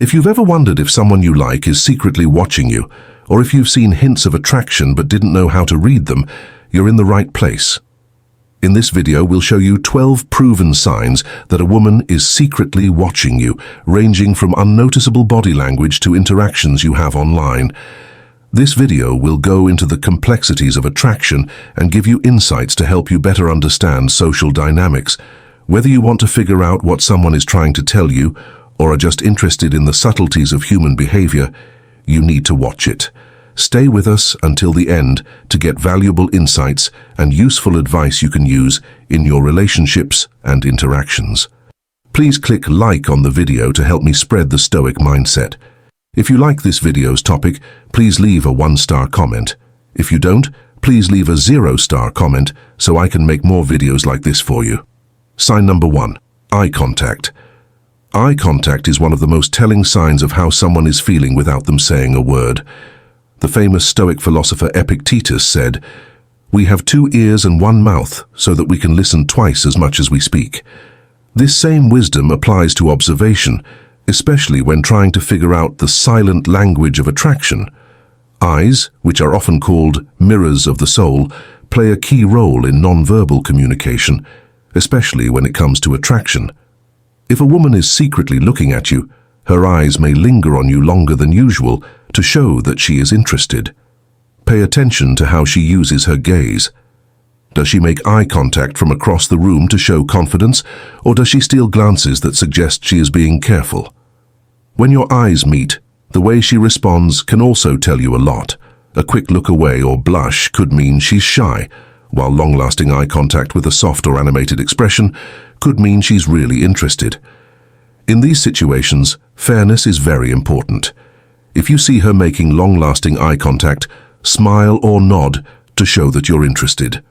If you've ever wondered if someone you like is secretly watching you, or if you've seen hints of attraction but didn't know how to read them, you're in the right place. In this video, we'll show you 12 proven signs that a woman is secretly watching you, ranging from unnoticeable body language to interactions you have online. This video will go into the complexities of attraction and give you insights to help you better understand social dynamics. Whether you want to figure out what someone is trying to tell you, or are just interested in the subtleties of human behavior, you need to watch it. Stay with us until the end to get valuable insights and useful advice you can use in your relationships and interactions. Please click like on the video to help me spread the Stoic mindset. If you like this video's topic, please leave a 1-star comment. If you don't, please leave a 0-star comment so I can make more videos like this for you. Sign number 1. Eye contact. Eye contact is one of the most telling signs of how someone is feeling without them saying a word. The famous Stoic philosopher Epictetus said, "We have 2 ears and 1 mouth so that we can listen twice as much as we speak." This same wisdom applies to observation, especially when trying to figure out the silent language of attraction. Eyes, which are often called mirrors of the soul, play a key role in nonverbal communication, especially when it comes to attraction. If a woman is secretly looking at you, her eyes may linger on you longer than usual to show that she is interested. Pay attention to how she uses her gaze. Does she make eye contact from across the room to show confidence, or does she steal glances that suggest she is being careful? When your eyes meet, the way she responds can also tell you a lot. A quick look away or blush could mean she's shy, while long-lasting eye contact with a soft or animated expression could mean she's really interested. In these situations, fairness is very important. If you see her making long-lasting eye contact, smile or nod to show that you're interested.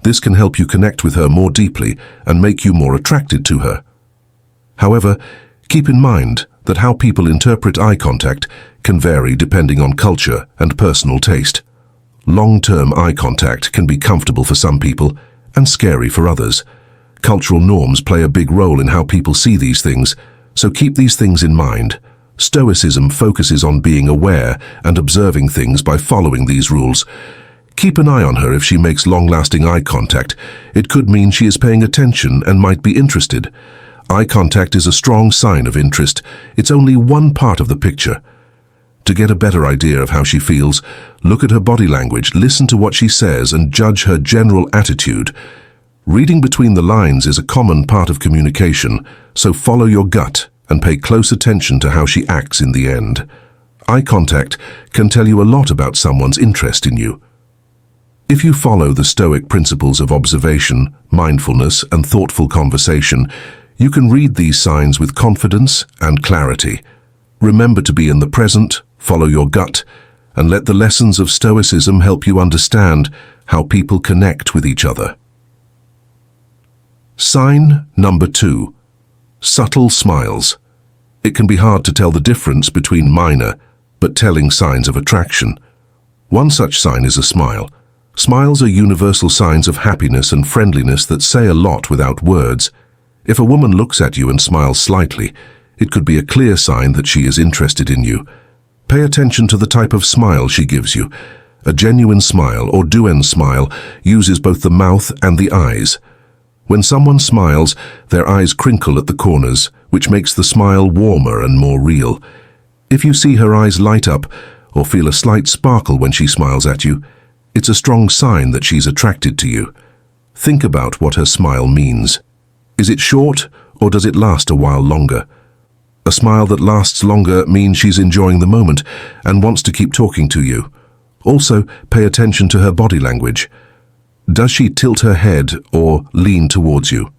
This can help you connect with her more deeply and make you more attracted to her. However, keep in mind that how people interpret eye contact can vary depending on culture and personal taste. Long-term eye contact can be comfortable for some people and scary for others. Cultural norms play a big role in how people see these things, so keep these things in mind. Stoicism focuses on being aware and observing things by following these rules. Keep an eye on her if she makes long-lasting eye contact. It could mean she is paying attention and might be interested. Eye contact is a strong sign of interest. It's only one part of the picture. To get a better idea of how she feels, look at her body language, listen to what she says, and judge her general attitude. Reading between the lines is a common part of communication, so follow your gut and pay close attention to how she acts in the end. Eye contact can tell you a lot about someone's interest in you. If you follow the Stoic principles of observation, mindfulness, and thoughtful conversation, you can read these signs with confidence and clarity. Remember to be in the present, follow your gut, and let the lessons of Stoicism help you understand how people connect with each other. Sign number 2. Subtle smiles. It can be hard to tell the difference between minor but telling signs of attraction. One such sign is a smile. Smiles are universal signs of happiness and friendliness that say a lot without words. If a woman looks at you and smiles slightly, it could be a clear sign that she is interested in you. Pay attention to the type of smile she gives you. A genuine smile or douin smile uses both the mouth and the eyes. When someone smiles, their eyes crinkle at the corners, which makes the smile warmer and more real. If you see her eyes light up or feel a slight sparkle when she smiles at you, it's a strong sign that she's attracted to you. Think about what her smile means. Is it short or does it last a while longer? A smile that lasts longer means she's enjoying the moment and wants to keep talking to you. Also, pay attention to her body language. Does she tilt her head or lean towards you?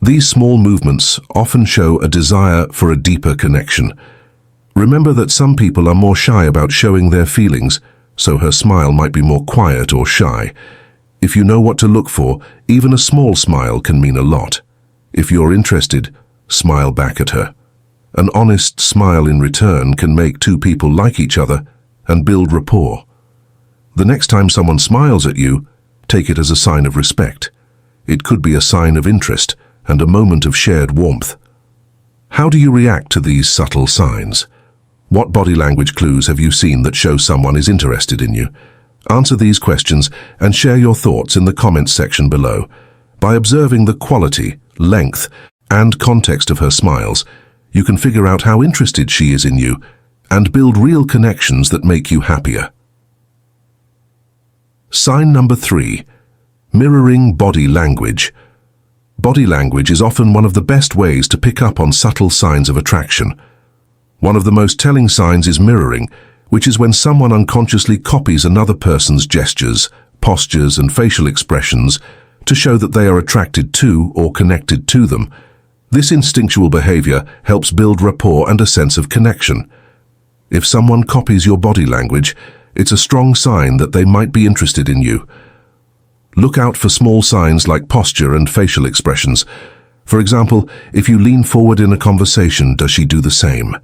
These small movements often show a desire for a deeper connection. Remember that some people are more shy about showing their feelings, so her smile might be more quiet or shy. If you know what to look for, even a small smile can mean a lot. If you're interested, smile back at her. An honest smile in return can make 2 people like each other and build rapport. The next time someone smiles at you, take it as a sign of respect. It could be a sign of interest and a moment of shared warmth. How do you react to these subtle signs? What body language clues have you seen that show someone is interested in you? Answer these questions and share your thoughts in the comments section below. By observing the quality, length, and context of her smiles, you can figure out how interested she is in you and build real connections that make you happier. Sign number 3. Mirroring body language. Body language is often one of the best ways to pick up on subtle signs of attraction. One of the most telling signs is mirroring, which is when someone unconsciously copies another person's gestures, postures, and facial expressions to show that they are attracted to or connected to them. This instinctual behavior helps build rapport and a sense of connection. If someone copies your body language, it's a strong sign that they might be interested in you. Look out for small signs like posture and facial expressions. For example, if you lean forward in a conversation, does she do the same?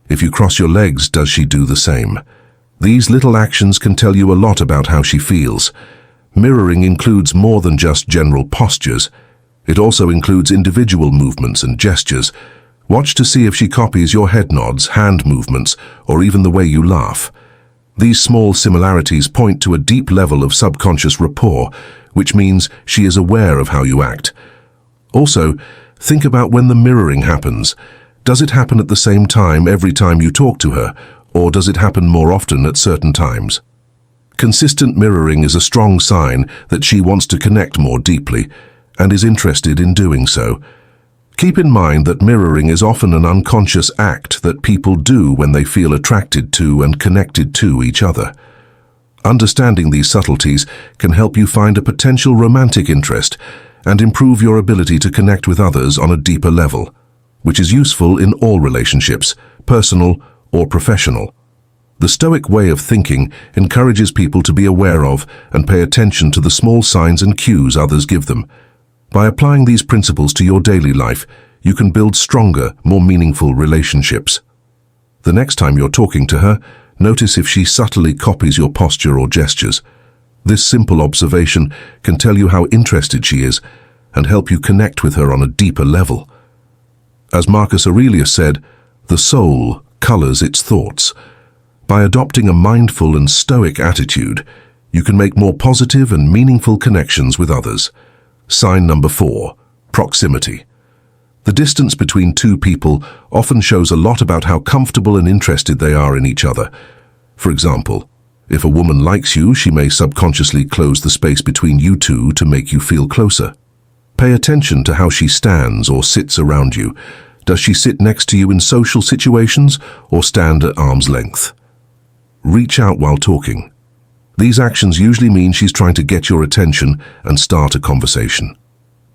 If you cross your legs, does she do the same? These little actions can tell you a lot about how she feels. Mirroring includes more than just general postures. It also includes individual movements and gestures. Watch to see if she copies your head nods, hand movements, or even the way you laugh. These small similarities point to a deep level of subconscious rapport, which means she is aware of how you act. Also, think about when the mirroring happens. Does it happen at the same time every time you talk to her, or does it happen more often at certain times? Consistent mirroring is a strong sign that she wants to connect more deeply and is interested in doing so. Keep in mind that mirroring is often an unconscious act that people do when they feel attracted to and connected to each other. Understanding these subtleties can help you find a potential romantic interest and improve your ability to connect with others on a deeper level, which is useful in all relationships, personal or professional. The Stoic way of thinking encourages people to be aware of and pay attention to the small signs and cues others give them. By applying these principles to your daily life, you can build stronger, more meaningful relationships. The next time you're talking to her, notice if she subtly copies your posture or gestures. This simple observation can tell you how interested she is and help you connect with her on a deeper level. As Marcus Aurelius said, the soul colors its thoughts. By adopting a mindful and stoic attitude, you can make more positive and meaningful connections with others. Sign number 4, proximity. The distance between two people often shows a lot about how comfortable and interested they are in each other. For example, if a woman likes you, she may subconsciously close the space between you two to make you feel closer. Pay attention to how she stands or sits around you. Does she sit next to you in social situations or stand at arm's length? Reach out while talking. These actions usually mean she's trying to get your attention and start a conversation.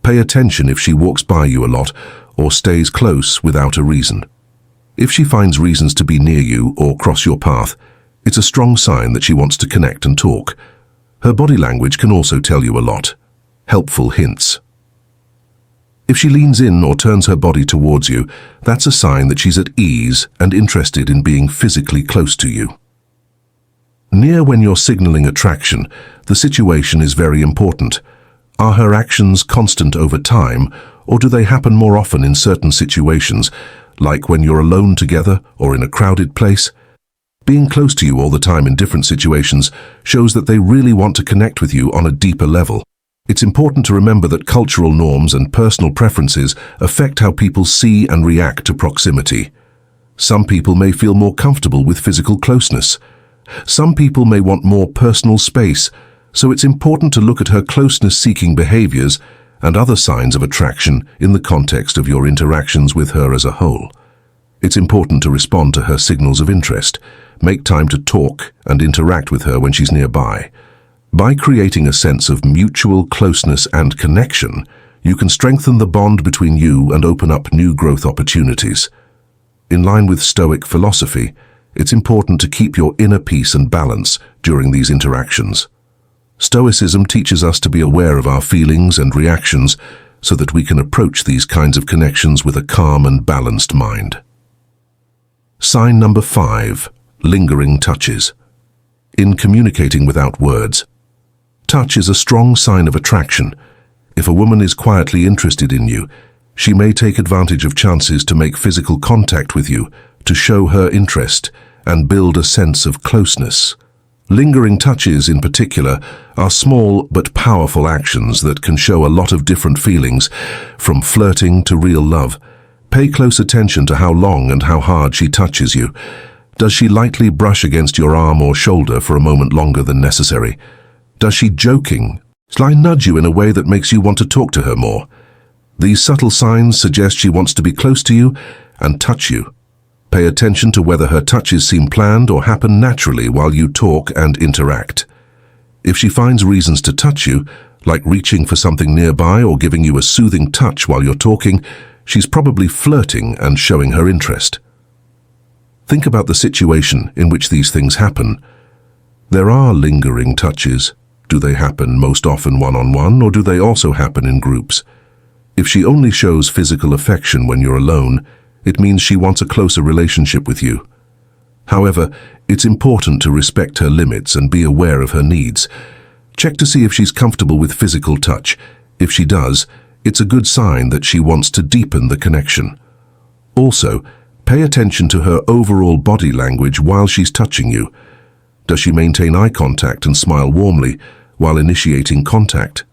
Pay attention if she walks by you a lot or stays close without a reason. If she finds reasons to be near you or cross your path, it's a strong sign that she wants to connect and talk. Her body language can also tell you a lot. Helpful hints. If she leans in or turns her body towards you, that's a sign that she's at ease and interested in being physically close to you. Near when you're signaling attraction, the situation is very important. Are her actions constant over time, or do they happen more often in certain situations, like when you're alone together or in a crowded place? Being close to you all the time in different situations shows that they really want to connect with you on a deeper level. It's important to remember that cultural norms and personal preferences affect how people see and react to proximity. Some people may feel more comfortable with physical closeness. Some people may want more personal space, so it's important to look at her closeness-seeking behaviors and other signs of attraction in the context of your interactions with her as a whole. It's important to respond to her signals of interest, make time to talk and interact with her when she's nearby. By creating a sense of mutual closeness and connection, you can strengthen the bond between you and open up new growth opportunities. In line with Stoic philosophy, it's important to keep your inner peace and balance during these interactions. Stoicism teaches us to be aware of our feelings and reactions so that we can approach these kinds of connections with a calm and balanced mind. Sign number 5, lingering touches. In communicating without words, touch is a strong sign of attraction. If a woman is quietly interested in you, She may take advantage of chances to make physical contact with you, to show her interest, and build a sense of closeness. Lingering touches, in particular, are small but powerful actions that can show a lot of different feelings, from flirting to real love. Pay close attention to how long and how hard she touches you. Does she lightly brush against your arm or shoulder for a moment longer than necessary? Does she jokingly nudge you in a way that makes you want to talk to her more? These subtle signs suggest she wants to be close to you and touch you. Pay attention to whether her touches seem planned or happen naturally while you talk and interact. If she finds reasons to touch you, like reaching for something nearby or giving you a soothing touch while you're talking, she's probably flirting and showing her interest. Think about the situation in which these things happen. There are lingering touches. Do they happen most often one-on-one, or do they also happen in groups? If she only shows physical affection when you're alone, it means she wants a closer relationship with you. However, it's important to respect her limits and be aware of her needs. Check to see if she's comfortable with physical touch. If she does, it's a good sign that she wants to deepen the connection. Also, pay attention to her overall body language while she's touching you. Does she maintain eye contact and smile warmly while initiating contact?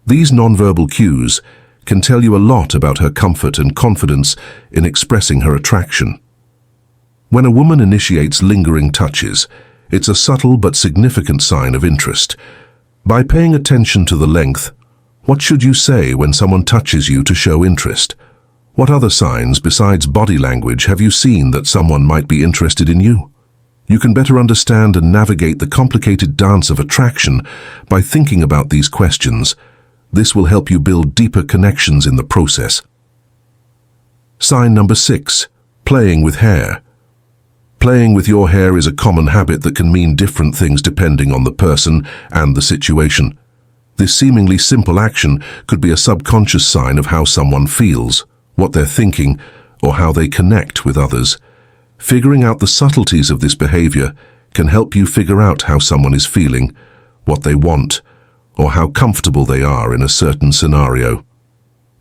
These nonverbal cues can tell you a lot about her comfort and confidence in expressing her attraction. When a woman initiates lingering touches, it's a subtle but significant sign of interest. By paying attention to the length, what should you say when someone touches you to show interest? What other signs besides body language have you seen that someone might be interested in you? You can better understand and navigate the complicated dance of attraction by thinking about these questions. This will help you build deeper connections in the process. Sign number 6, playing with hair. Playing with your hair is a common habit that can mean different things depending on the person and the situation. This seemingly simple action could be a subconscious sign of how someone feels, what they're thinking, or how they connect with others. Figuring out the subtleties of this behavior can help you figure out how someone is feeling, what they want, or how comfortable they are in a certain scenario.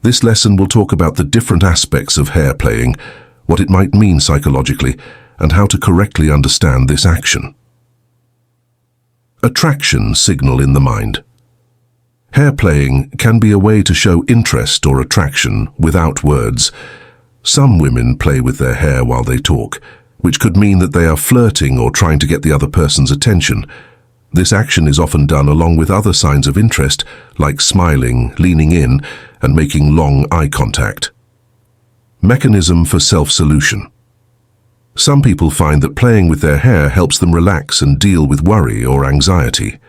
This lesson will talk about the different aspects of hair playing, what it might mean psychologically, and how to correctly understand this action. Attraction signal in the mind. Hair playing can be a way to show interest or attraction without words. Some women play with their hair while they talk, which could mean that they are flirting or trying to get the other person's attention. This action is often done along with other signs of interest, like smiling, leaning in, and making long eye contact. Mechanism for self-solution. Some people find that playing with their hair helps them relax and deal with worry or anxiety.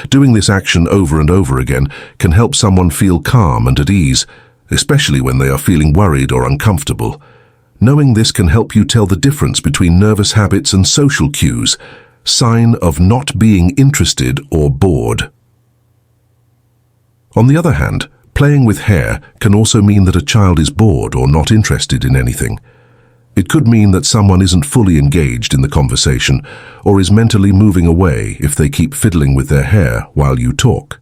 Doing this action over and over again can help someone feel calm and at ease, especially when they are feeling worried or uncomfortable. Knowing this can help you tell the difference between nervous habits and social cues, sign of not being interested or bored. On the other hand, playing with hair can also mean that a child is bored or not interested in anything. It could mean that someone isn't fully engaged in the conversation or is mentally moving away if they keep fiddling with their hair while you talk.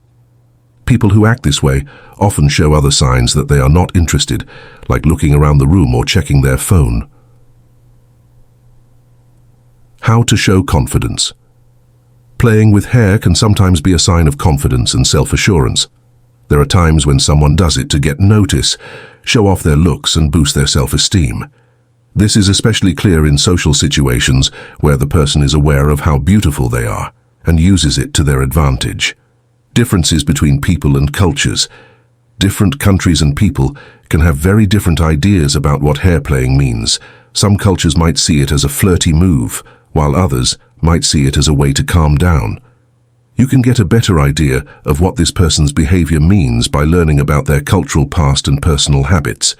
People who act this way often show other signs that they are not interested, like looking around the room or checking their phone. How to show confidence. Playing with hair can sometimes be a sign of confidence and self-assurance. There are times when someone does it to get notice, show off their looks and boost their self-esteem. This is especially clear in social situations where the person is aware of how beautiful they are and uses it to their advantage. Differences between people and cultures. Different countries and people can have very different ideas about what hair playing means. Some cultures might see it as a flirty move, while others might see it as a way to calm down. You can get a better idea of what this person's behavior means by learning about their cultural past and personal habits.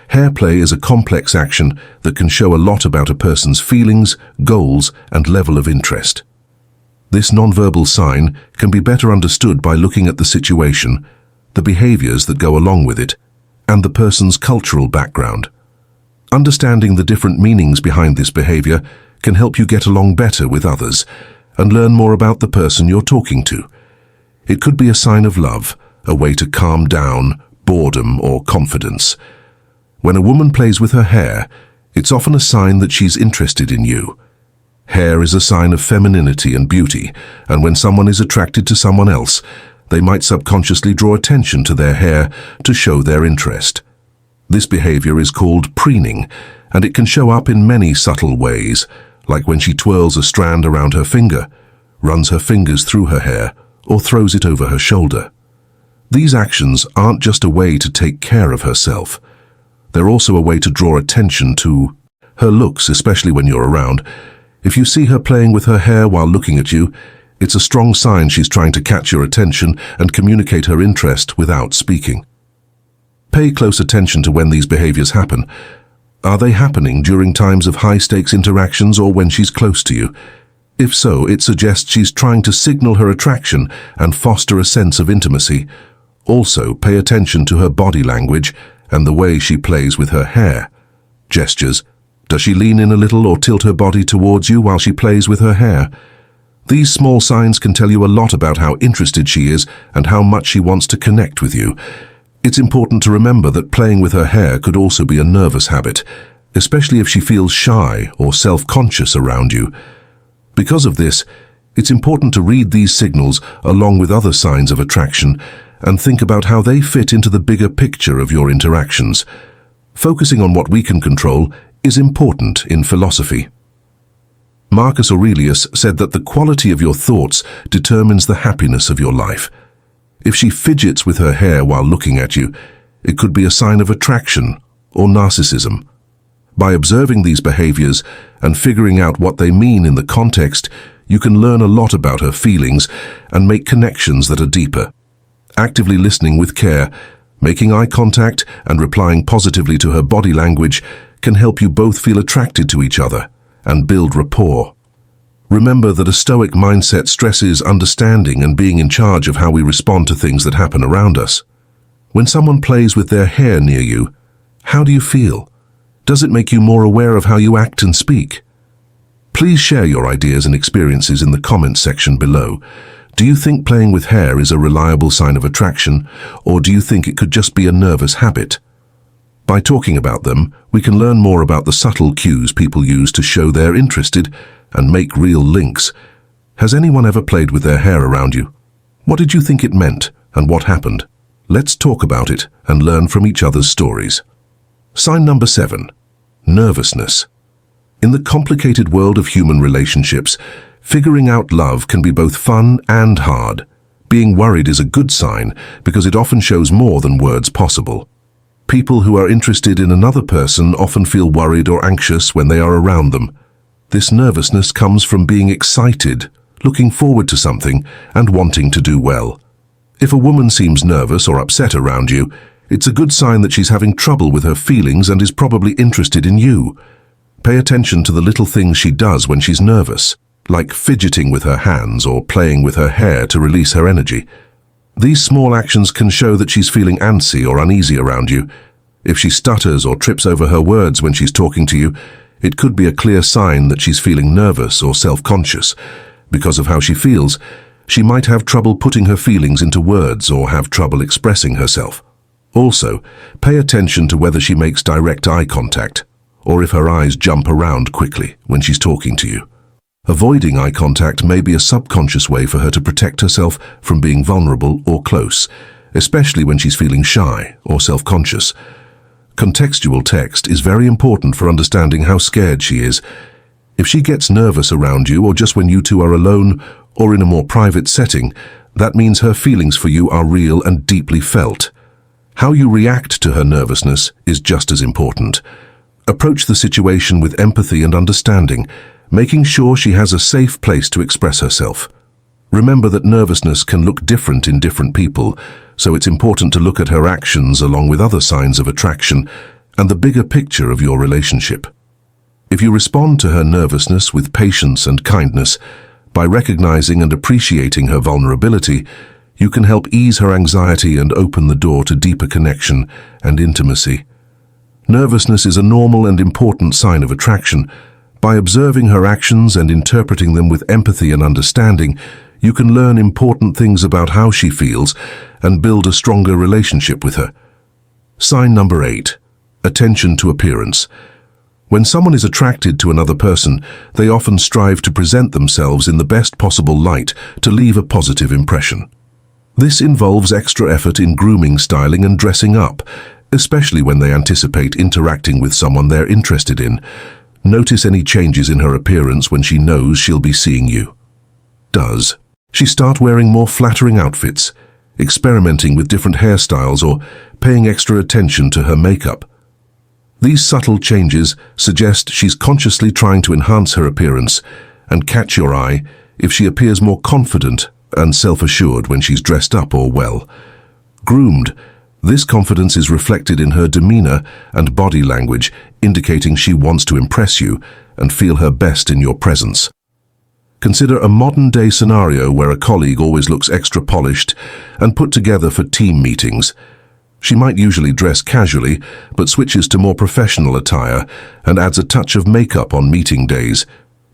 Hair play is a complex action that can show a lot about a person's feelings, goals, and level of interest. This nonverbal sign can be better understood by looking at the situation, the behaviors that go along with it, and the person's cultural background. Understanding the different meanings behind this behavior can help you get along better with others and learn more about the person you're talking to. It could be a sign of love, a way to calm down, boredom, or confidence. When a woman plays with her hair, it's often a sign that she's interested in you. Hair is a sign of femininity and beauty, and when someone is attracted to someone else, they might subconsciously draw attention to their hair to show their interest. This behavior is called preening, and it can show up in many subtle ways, like when she twirls a strand around her finger, runs her fingers through her hair, or throws it over her shoulder. These actions aren't just a way to take care of herself. They're also a way to draw attention to her looks, especially when you're around. If you see her playing with her hair while looking at you, it's a strong sign she's trying to catch your attention and communicate her interest without speaking. Pay close attention to when these behaviors happen. Are they happening during times of high-stakes interactions or when she's close to you? If so, it suggests she's trying to signal her attraction and foster a sense of intimacy. Also, pay attention to her body language and the way she plays with her hair. Gestures. Does she lean in a little or tilt her body towards you while she plays with her hair? These small signs can tell you a lot about how interested she is and how much she wants to connect with you. It's important to remember that playing with her hair could also be a nervous habit, especially if she feels shy or self-conscious around you. Because of this, it's important to read these signals along with other signs of attraction and think about how they fit into the bigger picture of your interactions. Focusing on what we can control is important in philosophy. Marcus Aurelius said that the quality of your thoughts determines the happiness of your life. If she fidgets with her hair while looking at you, it could be a sign of attraction or narcissism. By observing these behaviors and figuring out what they mean in the context, you can learn a lot about her feelings and make connections that are deeper. Actively listening with care, making eye contact, and replying positively to her body language can help you both feel attracted to each other and build rapport. Remember that a Stoic mindset stresses understanding and being in charge of how we respond to things that happen around us. When someone plays with their hair near you, how do you feel? Does it make you more aware of how you act and speak? Please share your ideas and experiences in the comments section below. Do you think playing with hair is a reliable sign of attraction, or do you think it could just be a nervous habit? By talking about them, we can learn more about the subtle cues people use to show they're interested and make real links. Has anyone ever played with their hair around you? What did you think it meant, and what happened? Let's talk about it and learn from each other's stories. Sign number 7. Nervousness. In the complicated world of human relationships, figuring out love can be both fun and hard. Being worried is a good sign because it often shows more than words possible. People who are interested in another person often feel worried or anxious when they are around them. This nervousness comes from being excited, looking forward to something, and wanting to do well. If a woman seems nervous or upset around you, it's a good sign that she's having trouble with her feelings and is probably interested in you. Pay attention to the little things she does when she's nervous, like fidgeting with her hands or playing with her hair to release her energy. These small actions can show that she's feeling antsy or uneasy around you. If she stutters or trips over her words when she's talking to you, it could be a clear sign that she's feeling nervous or self-conscious. Because of how she feels, she might have trouble putting her feelings into words or have trouble expressing herself. Also, pay attention to whether she makes direct eye contact, or if her eyes jump around quickly when she's talking to you. Avoiding eye contact may be a subconscious way for her to protect herself from being vulnerable or close, especially when she's feeling shy or self-conscious. Contextual text is very important for understanding how scared she is. If she gets nervous around you or just when you two are alone or in a more private setting, that means her feelings for you are real and deeply felt. How you react to her nervousness is just as important. Approach the situation with empathy and understanding, making sure she has a safe place to express herself. Remember that nervousness can look different in different people, so it's important to look at her actions along with other signs of attraction and the bigger picture of your relationship. If you respond to her nervousness with patience and kindness, by recognizing and appreciating her vulnerability, you can help ease her anxiety and open the door to deeper connection and intimacy. Nervousness is a normal and important sign of attraction. By observing her actions and interpreting them with empathy and understanding, you can learn important things about how she feels and build a stronger relationship with her. Sign number 8. Attention to appearance. When someone is attracted to another person, they often strive to present themselves in the best possible light to leave a positive impression. This involves extra effort in grooming, styling, and dressing up, especially when they anticipate interacting with someone they're interested in. Notice any changes in her appearance when she knows she'll be seeing you. Does she start wearing more flattering outfits, experimenting with different hairstyles, or paying extra attention to her makeup? These subtle changes suggest she's consciously trying to enhance her appearance and catch your eye if she appears more confident and self-assured when she's dressed up or well groomed. This confidence is reflected in her demeanor and body language, indicating she wants to impress you and feel her best in your presence. Consider a modern-day scenario where a colleague always looks extra polished and put together for team meetings. She might usually dress casually, but switches to more professional attire and adds a touch of makeup on meeting days.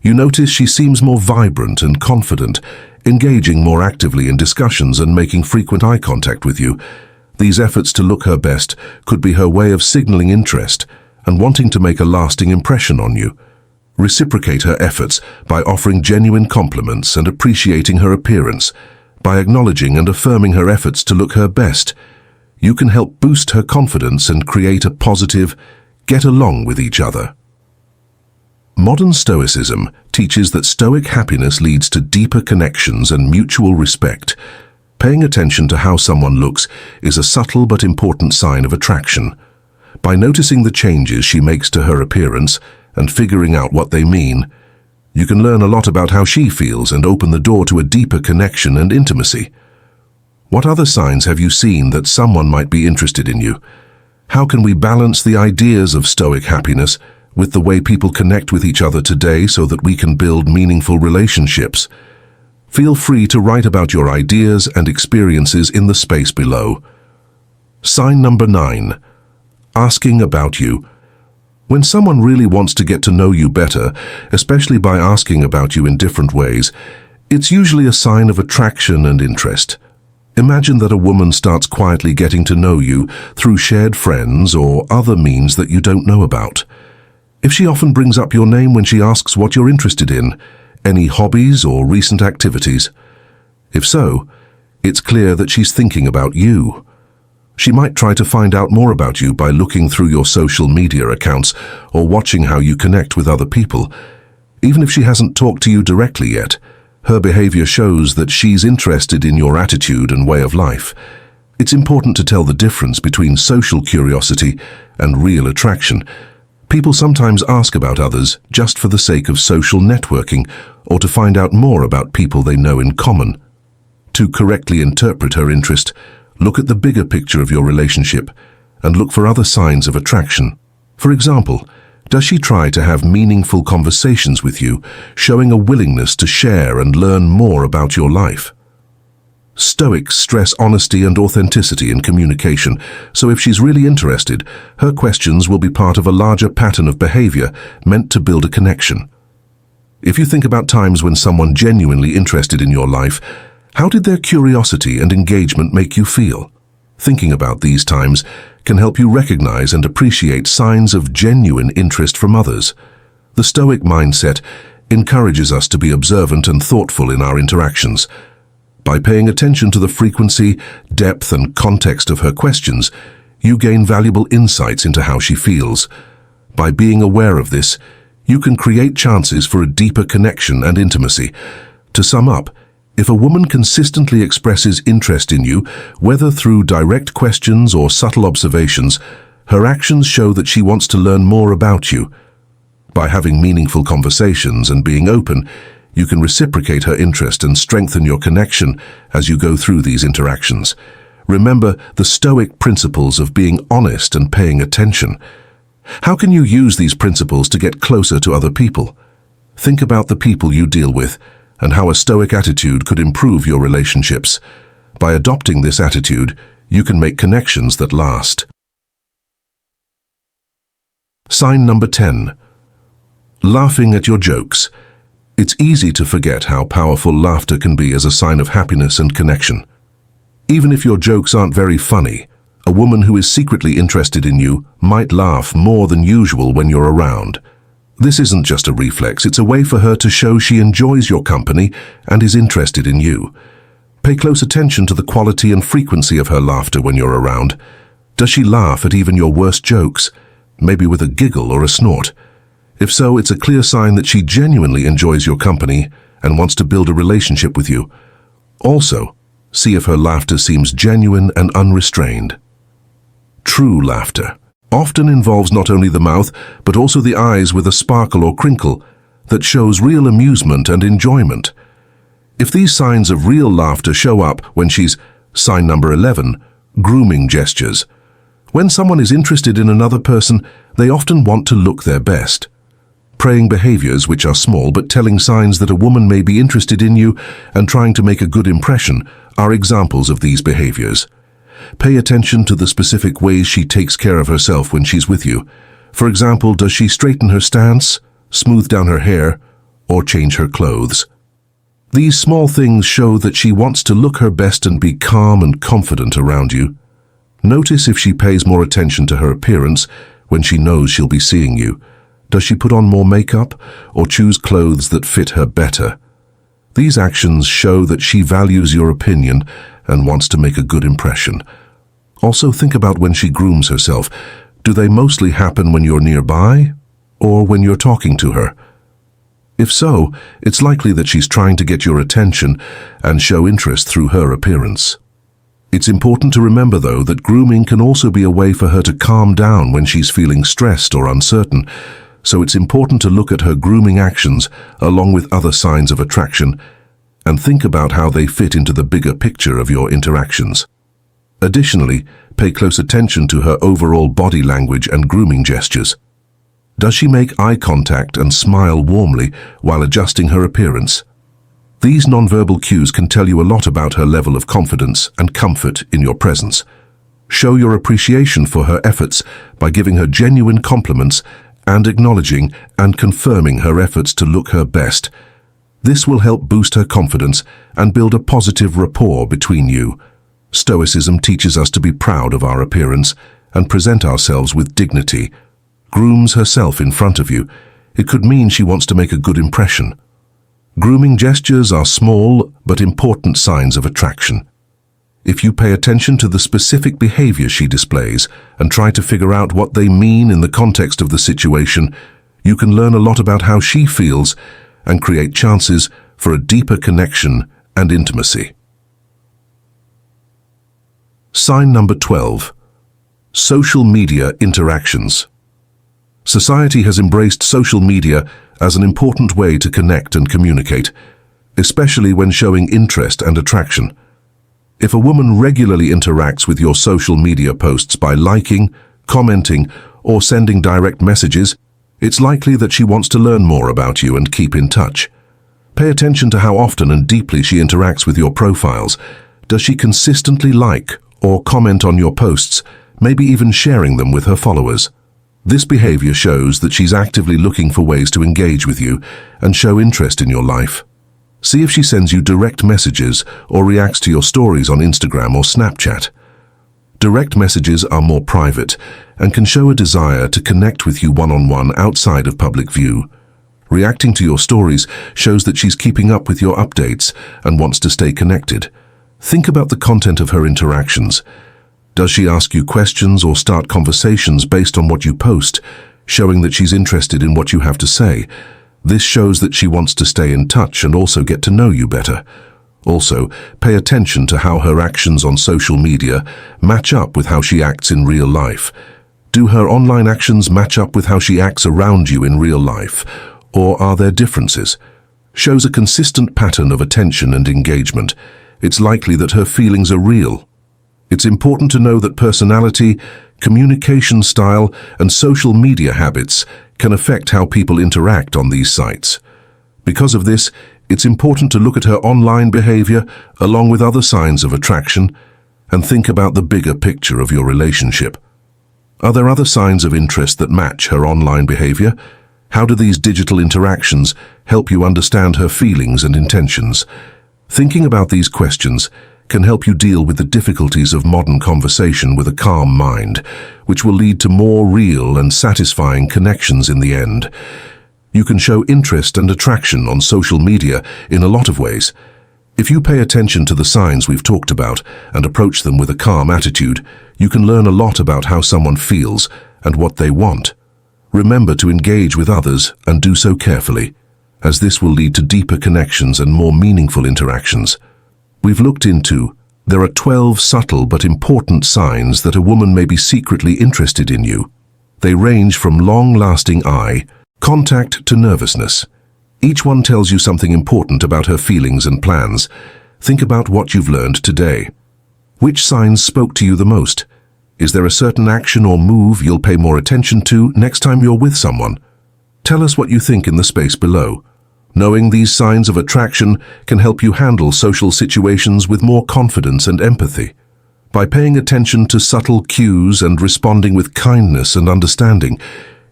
You notice she seems more vibrant and confident, engaging more actively in discussions and making frequent eye contact with you. These efforts to look her best could be her way of signaling interest and wanting to make a lasting impression on you. Reciprocate her efforts by offering genuine compliments and appreciating her appearance. By acknowledging and affirming her efforts to look her best, you can help boost her confidence and create a positive, get along with each other. Modern Stoicism teaches that Stoic happiness leads to deeper connections and mutual respect. Paying attention to how someone looks is a subtle but important sign of attraction. By noticing the changes she makes to her appearance and figuring out what they mean, you can learn a lot about how she feels and open the door to a deeper connection and intimacy. What other signs have you seen that someone might be interested in you? How can we balance the ideas of Stoic happiness with the way people connect with each other today so that we can build meaningful relationships? Feel free to write about your ideas and experiences in the space below. Sign number 9. Asking about you. When someone really wants to get to know you better, especially by asking about you in different ways, it's usually a sign of attraction and interest. Imagine that a woman starts quietly getting to know you through shared friends or other means that you don't know about. If she often brings up your name when she asks what you're interested in, any hobbies or recent activities. If so, it's clear that she's thinking about you. She might try to find out more about you by looking through your social media accounts or watching how you connect with other people. Even if she hasn't talked to you directly yet, her behavior shows that she's interested in your attitude and way of life. It's important to tell the difference between social curiosity and real attraction. People sometimes ask about others just for the sake of social networking or to find out more about people they know in common. To correctly interpret her interest, look at the bigger picture of your relationship and look for other signs of attraction. For example, does she try to have meaningful conversations with you, showing a willingness to share and learn more about your life? Stoics stress honesty and authenticity in communication, so if she's really interested, her questions will be part of a larger pattern of behavior meant to build a connection. If you think about times when someone genuinely interested in your life, how did their curiosity and engagement make you feel? Thinking about these times can help you recognize and appreciate signs of genuine interest from others. The Stoic mindset encourages us to be observant and thoughtful in our interactions. By paying attention to the frequency, depth, and context of her questions, you gain valuable insights into how she feels. By being aware of this, you can create chances for a deeper connection and intimacy. To sum up, if a woman consistently expresses interest in you, whether through direct questions or subtle observations, her actions show that she wants to learn more about you. By having meaningful conversations and being open, you can reciprocate her interest and strengthen your connection as you go through these interactions. Remember the Stoic principles of being honest and paying attention. How can you use these principles to get closer to other people? Think about the people you deal with and how a Stoic attitude could improve your relationships. By adopting this attitude, you can make connections that last. Sign number 10. Laughing at your jokes. It's easy to forget how powerful laughter can be as a sign of happiness and connection. Even if your jokes aren't very funny, A woman who is secretly interested in you might laugh more than usual when you're around. This isn't just a reflex, it's a way for her to show she enjoys your company and is interested in you. Pay close attention to the quality and frequency of her laughter when you're around. Does she laugh at even your worst jokes, maybe with a giggle or a snort? If so, it's a clear sign that she genuinely enjoys your company and wants to build a relationship with you. Also, see if her laughter seems genuine and unrestrained. True laughter often involves not only the mouth, but also the eyes with a sparkle or crinkle that shows real amusement and enjoyment. If these signs of real laughter show up when she's sign number 11, grooming gestures. When someone is interested in another person, they often want to look their best. Praying behaviors, which are small but telling signs that a woman may be interested in you and trying to make a good impression, are examples of these behaviors. Pay attention to the specific ways she takes care of herself when she's with you. For example, does she straighten her stance, smooth down her hair, or change her clothes? These small things show that she wants to look her best and be calm and confident around you. Notice if she pays more attention to her appearance when she knows she'll be seeing you. Does she put on more makeup or choose clothes that fit her better? These actions show that she values your opinion and wants to make a good impression. Also, think about when she grooms herself. Do they mostly happen when you're nearby or when you're talking to her? If so, it's likely that she's trying to get your attention and show interest through her appearance. It's important to remember, though, that grooming can also be a way for her to calm down when she's feeling stressed or uncertain. So it's important to look at her grooming actions along with other signs of attraction and think about how they fit into the bigger picture of your interactions. Additionally, pay close attention to her overall body language and grooming gestures. Does she make eye contact and smile warmly while adjusting her appearance? These nonverbal cues can tell you a lot about her level of confidence and comfort in your presence. Show your appreciation for her efforts by giving her genuine compliments and acknowledging and confirming her efforts to look her best. This will help boost her confidence and build a positive rapport between you. Stoicism teaches us to be proud of our appearance and present ourselves with dignity. Grooms herself in front of you. It could mean she wants to make a good impression. Grooming gestures are small but important signs of attraction. If you pay attention to the specific behavior she displays and try to figure out what they mean in the context of the situation, you can learn a lot about how she feels and create chances for a deeper connection and intimacy. Sign number 12. Social media interactions. Society has embraced social media as an important way to connect and communicate, especially when showing interest and attraction. If a woman regularly interacts with your social media posts by liking, commenting, or sending direct messages, it's likely that she wants to learn more about you and keep in touch. Pay attention to how often and deeply she interacts with your profiles. Does she consistently like or comment on your posts, maybe even sharing them with her followers? This behavior shows that she's actively looking for ways to engage with you and show interest in your life. See if she sends you direct messages or reacts to your stories on Instagram or Snapchat. Direct messages are more private and can show a desire to connect with you one-on-one outside of public view. Reacting to your stories shows that she's keeping up with your updates and wants to stay connected. Think about the content of her interactions. Does she ask you questions or start conversations based on what you post, showing that she's interested in what you have to say? This shows that she wants to stay in touch and also get to know you better. Also, pay attention to how her actions on social media match up with how she acts in real life. Do her online actions match up with how she acts around you in real life, or are there differences? Shows a consistent pattern of attention and engagement. It's likely that her feelings are real. It's important to know that personality, communication style, and social media habits can affect how people interact on these sites. Because of this, it's important to look at her online behavior along with other signs of attraction and think about the bigger picture of your relationship. Are there other signs of interest that match her online behavior? How do these digital interactions help you understand her feelings and intentions? Thinking about these questions can help you deal with the difficulties of modern conversation with a calm mind, which will lead to more real and satisfying connections in the end. You can show interest and attraction on social media in a lot of ways. If you pay attention to the signs we've talked about and approach them with a calm attitude, you can learn a lot about how someone feels and what they want. Remember to engage with others and do so carefully, as this will lead to deeper connections and more meaningful interactions. We've looked into, there are 12 subtle but important signs that a woman may be secretly interested in you. They range from long-lasting eye contact to nervousness. Each one tells you something important about her feelings and plans. Think about what you've learned today. Which signs spoke to you the most? Is there a certain action or move you'll pay more attention to next time you're with someone? Tell us what you think in the space below. Knowing these signs of attraction can help you handle social situations with more confidence and empathy. By paying attention to subtle cues and responding with kindness and understanding,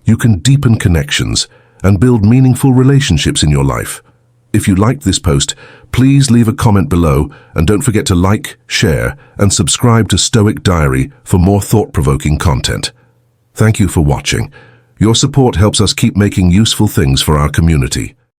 you can deepen connections and build meaningful relationships in your life. If you liked this post, please leave a comment below and don't forget to like, share, and subscribe to Stoic Diary for more thought-provoking content. Thank you for watching. Your support helps us keep making useful things for our community.